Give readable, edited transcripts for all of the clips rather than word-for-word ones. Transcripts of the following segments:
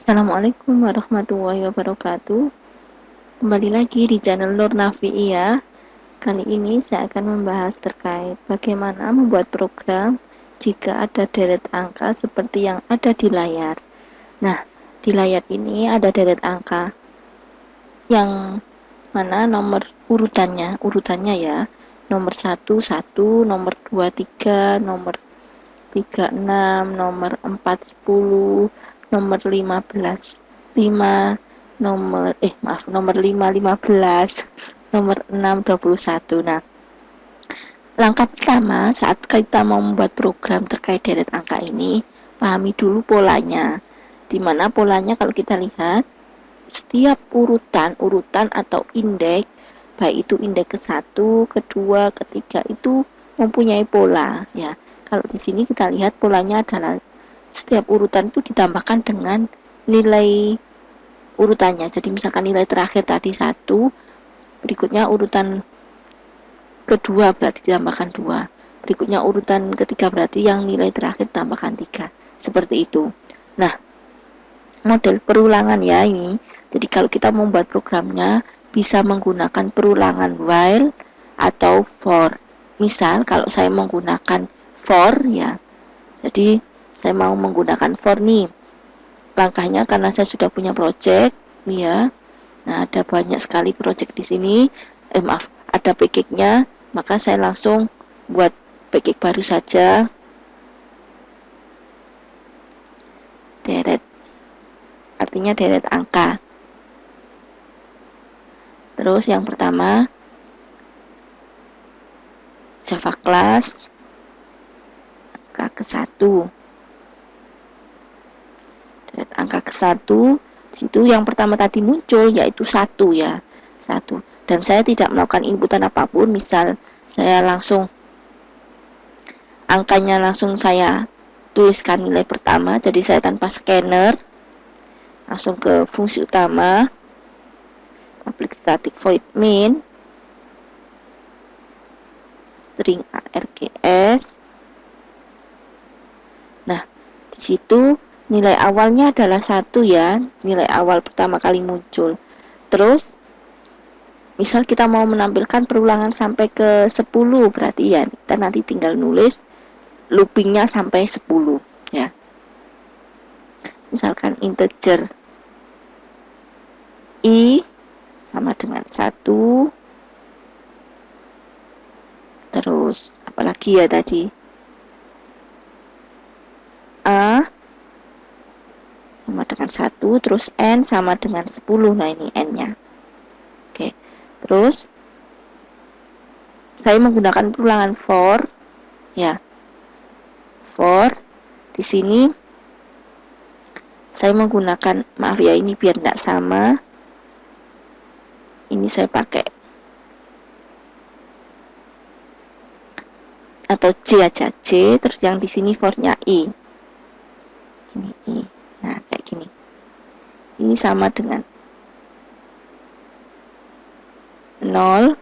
Assalamualaikum warahmatullahi wabarakatuh. Kembali lagi di channel Nur Nafi'i ya. Kali ini saya akan membahas terkait bagaimana membuat program jika ada deret angka seperti yang ada di layar. Nah, di layar ini ada deret angka yang mana nomor urutannya ya. Nomor 1 1, nomor 2 3, nomor 3 6, nomor 4 10, nomor 15 5, nomor 5 15, nomor 6 21. Nah, langkah pertama saat kita mau membuat program terkait deret angka ini, pahami dulu polanya. Dimana polanya kalau kita lihat, setiap urutan atau indeks, baik itu indeks ke-1, kedua, ketiga itu mempunyai pola ya. Kalau di sini kita lihat polanya adalah setiap urutan itu ditambahkan dengan nilai urutannya. Jadi misalkan nilai terakhir tadi 1, berikutnya urutan kedua berarti ditambahkan 2. Berikutnya urutan ketiga berarti yang nilai terakhir tambahkan 3. Seperti itu. Nah, model perulangan ya ini. Jadi kalau kita membuat programnya bisa menggunakan perulangan while atau for. Misal kalau saya menggunakan for ya. Jadi saya mau menggunakan for nih. Langkahnya karena saya sudah punya project nih ya. Nah, ada banyak sekali project di sini. Ada package-nya, maka saya langsung buat package baru saja. Deret artinya deret angka. Terus yang pertama Java class angka ke-1. Deret angka ke-1, situ yang pertama tadi muncul yaitu 1 ya. 1. Dan saya tidak melakukan inputan apapun, misal saya langsung angkanya langsung saya tuliskan nilai pertama, jadi saya tanpa scanner langsung ke fungsi utama public static void main string args. Nah, di situ nilai awalnya adalah 1 ya, nilai awal pertama kali muncul. Terus misal kita mau menampilkan perulangan sampai ke 10, berarti ya kita nanti tinggal nulis loopingnya sampai 10 ya. Misalkan integer i sama dengan 1. Terus apalagi ya tadi, a sama dengan 1, terus n sama dengan 10. Nah, ini n-nya. Oke. Terus saya menggunakan perulangan for ya. For di sini saya menggunakan, maaf ya ini biar tidak sama. Ini saya pakai atau J aja, J, terus yang di sini for-nya I. Ini I. Nah, kayak gini. Ini sama dengan 0.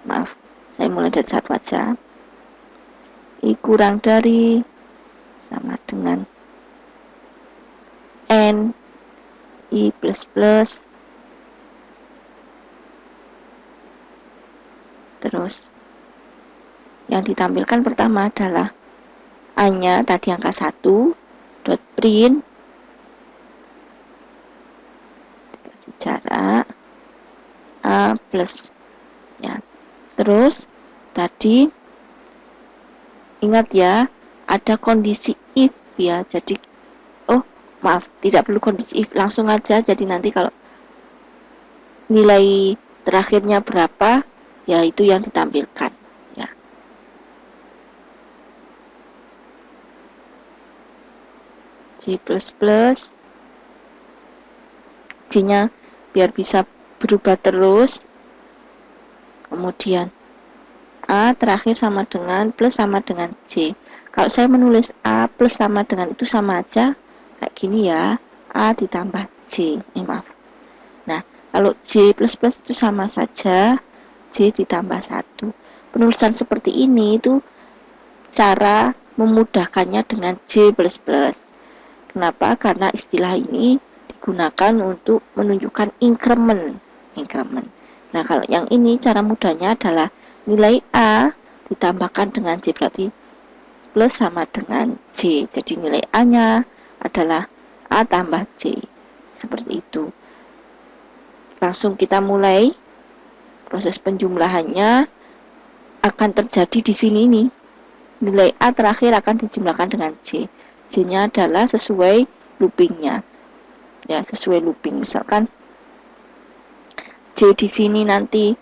Maaf, saya mulai dari 1 aja. I kurang dari sama dengan N. I plus plus. Terus yang ditampilkan pertama adalah A-nya tadi angka 1, dot print, dikasih jarak A plus ya. Terus tadi ingat ya, ada kondisi if ya. Jadi maaf, tidak perlu kondisi if, langsung aja. Jadi nanti kalau nilai terakhirnya berapa ya itu yang ditampilkan ya. J++, J-nya biar bisa berubah terus. Kemudian A terakhir sama dengan plus sama dengan J. Kalau saya menulis A plus sama dengan itu sama aja kayak gini ya, A ditambah J. Maaf. Nah, kalau J++ itu sama saja J ditambah 1. Penulisan seperti ini itu cara memudahkannya dengan J++. Kenapa? Karena istilah ini digunakan untuk menunjukkan increment. Nah, kalau yang ini cara mudahnya adalah nilai A ditambahkan dengan J, berarti plus sama dengan J. Jadi nilai A-nya adalah A tambah J. Seperti itu. Langsung kita mulai. Proses penjumlahannya akan terjadi di sini nih. Nilai A terakhir akan dijumlahkan dengan J. J-nya adalah sesuai loopingnya. Ya, sesuai looping. Misalkan J di sini nanti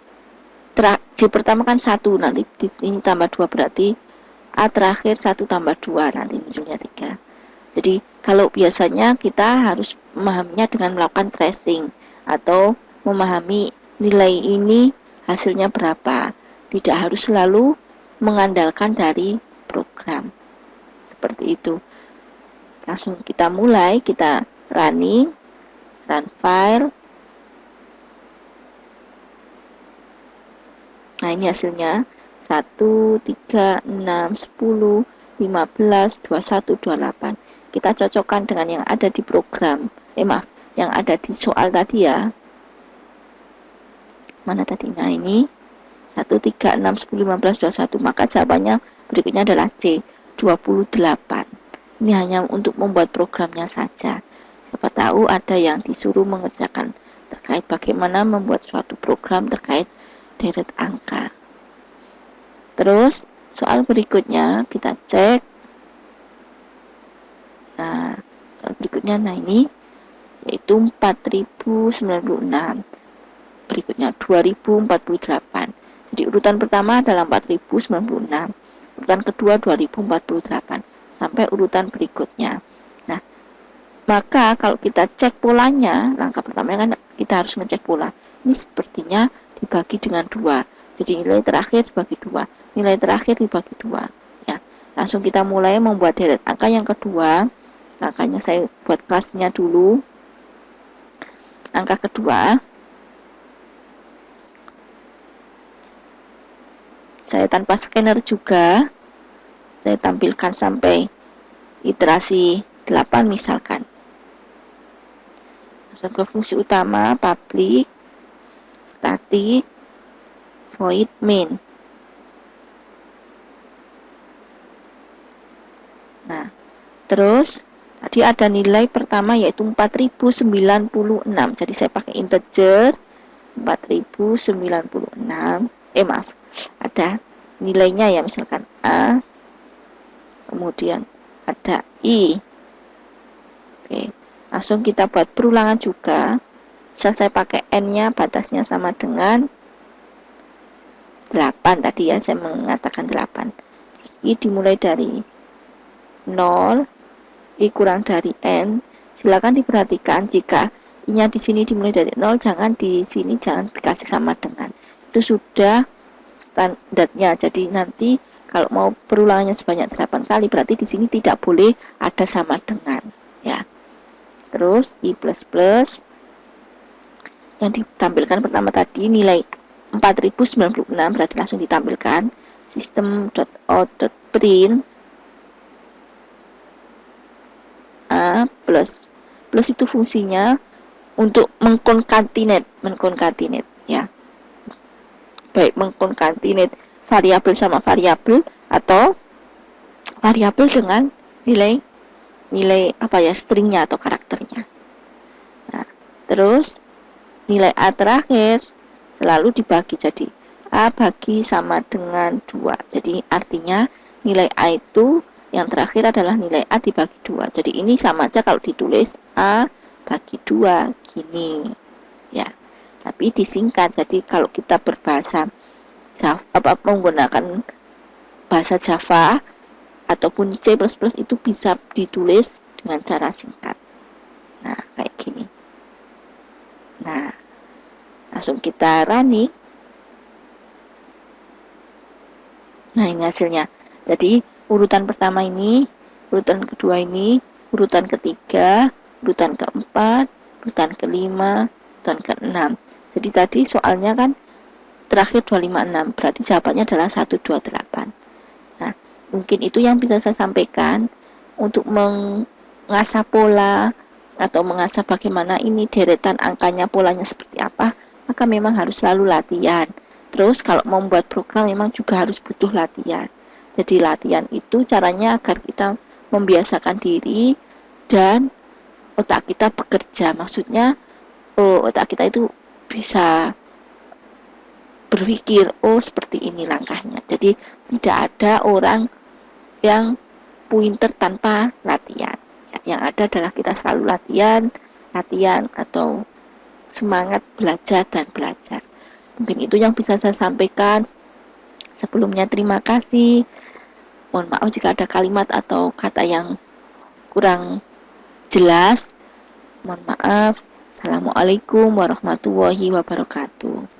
J pertama kan 1, nanti di sini tambah 2, berarti A terakhir 1 tambah 2, nanti munculnya 3. Jadi kalau biasanya kita harus memahaminya dengan melakukan tracing atau memahami nilai ini hasilnya berapa. Tidak harus selalu mengandalkan dari program. Seperti itu. Langsung kita mulai, kita running, run file. Nah, ini hasilnya 1, 3, 6, 10, 15, 21, 28. Kita cocokkan dengan yang ada di program. Yang ada di soal tadi ya. Mana tadi? Nah, ini 1, 3, 6, 10, 15, 21. Maka jawabannya berikutnya adalah C, 28. Ini hanya untuk membuat programnya saja. Siapa tahu ada yang disuruh mengerjakan terkait bagaimana membuat suatu program terkait deret angka. Terus soal berikutnya kita cek. Nah, soal berikutnya ini yaitu 4096. Berikutnya 2048. Jadi urutan pertama adalah 4096. Urutan kedua 2048 sampai urutan berikutnya. Nah, maka kalau kita cek polanya, langkah pertama kan kita harus ngecek pola. Ini sepertinya dibagi dengan 2. Jadi nilai terakhir dibagi 2, nilai terakhir dibagi 2. Ya, langsung kita mulai membuat deret angka yang kedua. Angkanya saya buat kelasnya dulu. Angka kedua, saya tanpa scanner juga, saya tampilkan sampai iterasi 8 misalkan. Masuk ke fungsi utama, public, static, void main. Nah, terus tadi ada nilai pertama yaitu 4096. Jadi saya pakai integer 4096. Ada nilainya ya, misalkan A, kemudian ada I. Oke, langsung kita buat perulangan juga. Misal saya pakai N-nya batasnya sama dengan 8 tadi ya, saya mengatakan 8. Terus I dimulai dari 0, I kurang dari N. Silakan diperhatikan jika I-nya di sini dimulai dari 0, jangan di sini jangan dikasih sama dengan. Itu sudah standarnya. Jadi nanti kalau mau perulangannya sebanyak 8 kali, berarti di sini tidak boleh ada sama dengan ya. Terus I++ yang ditampilkan pertama tadi nilai 4096, berarti langsung ditampilkan system.out.print A plus. Plus itu fungsinya untuk mengkonkatinate ya. Baik mengkonkatinate variabel sama variabel atau variabel dengan nilai stringnya atau karakternya. Nah, terus nilai A terakhir selalu dibagi, jadi A bagi sama dengan 2. Jadi artinya nilai A itu yang terakhir adalah nilai A dibagi 2. Jadi ini sama aja kalau ditulis A bagi 2 gini ya. Tapi disingkat. Jadi kalau kita berbahasa Java, menggunakan bahasa Java ataupun C++ itu bisa ditulis dengan cara singkat. Nah, kayak gini. Nah, langsung kita running. Nah, ini hasilnya. Jadi urutan pertama ini, urutan kedua ini, urutan ketiga, urutan keempat, urutan kelima, urutan keenam. Jadi tadi soalnya kan terakhir 256, berarti jawabannya adalah 128. Nah, mungkin itu yang bisa saya sampaikan untuk mengasah pola atau mengasah bagaimana ini deretan angkanya polanya seperti apa, maka memang harus selalu latihan. Terus kalau mau membuat program memang juga harus butuh latihan. Jadi latihan itu caranya agar kita membiasakan diri dan otak kita bekerja. Maksudnya otak kita itu bisa berpikir, oh seperti ini langkahnya. Jadi tidak ada orang yang pointer tanpa latihan. Yang ada adalah kita selalu latihan atau semangat belajar dan belajar. Mungkin itu yang bisa saya sampaikan. Sebelumnya terima kasih. Mohon maaf jika ada kalimat atau kata yang kurang jelas. Mohon maaf. Assalamualaikum warahmatullahi wabarakatuh.